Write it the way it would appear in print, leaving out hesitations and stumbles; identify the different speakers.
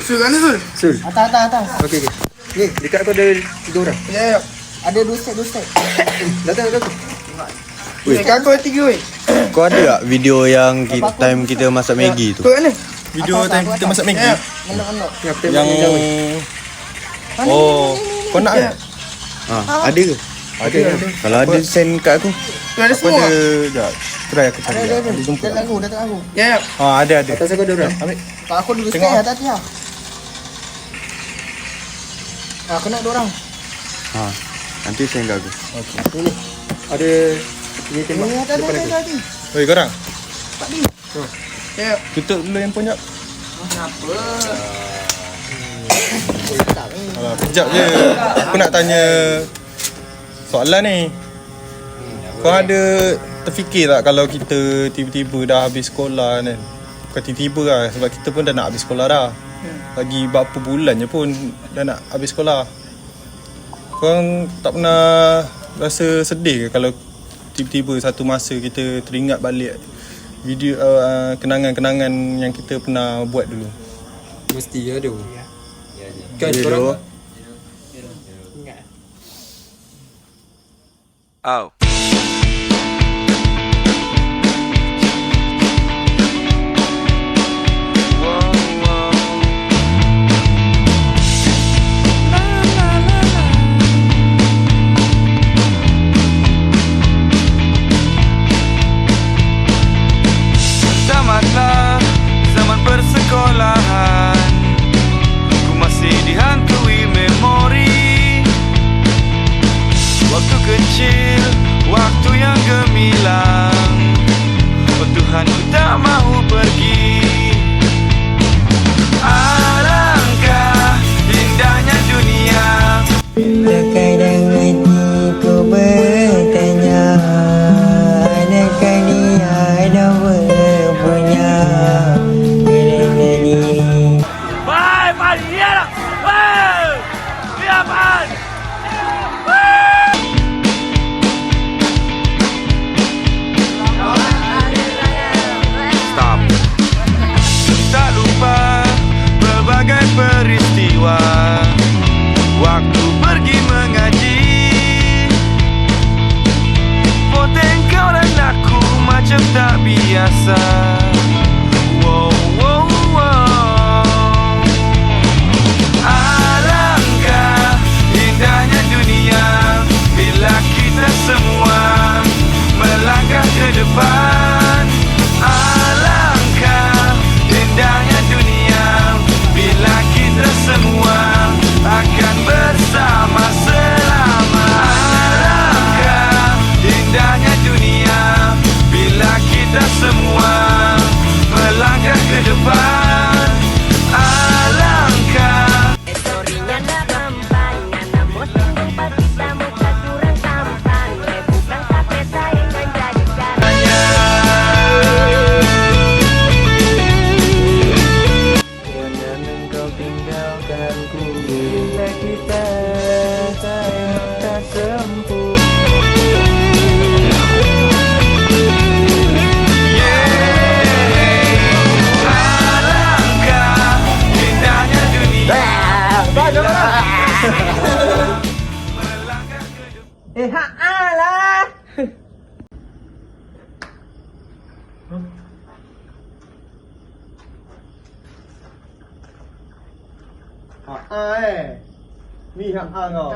Speaker 1: Sul mana Sul?
Speaker 2: Sul.
Speaker 3: Atas.
Speaker 2: Okey. Ni dekat aku ada 3 orang.
Speaker 1: Ya.
Speaker 3: Ada 2 set.
Speaker 2: Datang.
Speaker 1: Dekat aku ada 3 weh.
Speaker 4: Kau ada tak video yang time kita masak Maggi tu?
Speaker 1: Kau mana?
Speaker 5: Video time kita masak Maggi.
Speaker 3: Menok.
Speaker 5: Yang oh, kau nak
Speaker 1: Ya.
Speaker 4: Ada ke?
Speaker 5: Ada.
Speaker 4: Kalau ada send kat aku.
Speaker 1: Tu ada
Speaker 5: Aku
Speaker 1: semua.
Speaker 5: ada. Sekejap. Try aku cari.
Speaker 3: Ada.
Speaker 5: Jumpa.
Speaker 3: Datang aku.
Speaker 1: Ya.
Speaker 5: Ada.
Speaker 2: Atas aku ada orang.
Speaker 5: Ambil.
Speaker 3: Tak aku dulu
Speaker 5: Tengok.
Speaker 3: set hati-hati lah. Kena 2 orang.
Speaker 4: Nanti send kat aku.
Speaker 2: Ni. Ada dia tembak
Speaker 3: Ni
Speaker 2: depan aku.
Speaker 3: hati-hati.
Speaker 5: Oi, korang.
Speaker 1: Ya.
Speaker 5: Tutup dulu handphone jap.
Speaker 3: Kenapa?
Speaker 5: Alah, kejap je. Aku nak tanya soalan ni. Kau ada terfikir tak kalau kita tiba-tiba dah habis sekolah kan? Bukan tiba-tiba lah, sebab kita pun dah nak habis sekolah dah. Lagi berapa bulan je pun dah nak habis sekolah. Korang tak pernah rasa sedih ke kalau tiba-tiba satu masa kita teringat balik video kenangan-kenangan yang kita pernah buat dulu?
Speaker 2: Mesti ada. Kan korang.
Speaker 6: Oh. Tamatlah zaman persekolahan, ku masih dihantui memori waktu kecil, waktu yang gemilang. Oh Tuhan, ku tak mahu pergi. Alangkah indahnya dunia.
Speaker 7: Bila kadang hatiku bertanya, adakah dia ada berpunya kerana diri.
Speaker 6: Bye, Pan! Yeah! Bye! Yeah, Pan! Stop. Tak lupa berbagai peristiwa waktu pergi mengaji. Poteng kau dan aku macam tak biasa. Wow, wow, wow. Alangkah indahnya dunia bila kita semua melangkah ke depan. Alangkah indahnya dunia bila kita semua akan bersama selama. Alangkah indahnya dunia bila kita semua melangkah ke depan. Alangkah.
Speaker 8: Historinya nak kampanye, namun singgung pasti tamu tak kurang tampan. Bukan sampai saya menjadi caranya.
Speaker 7: Jangan engkau tinggalkanku bila kita sayang tak sempurna.
Speaker 6: Alangkah indahnya dunia.
Speaker 5: Ni hak hang kau.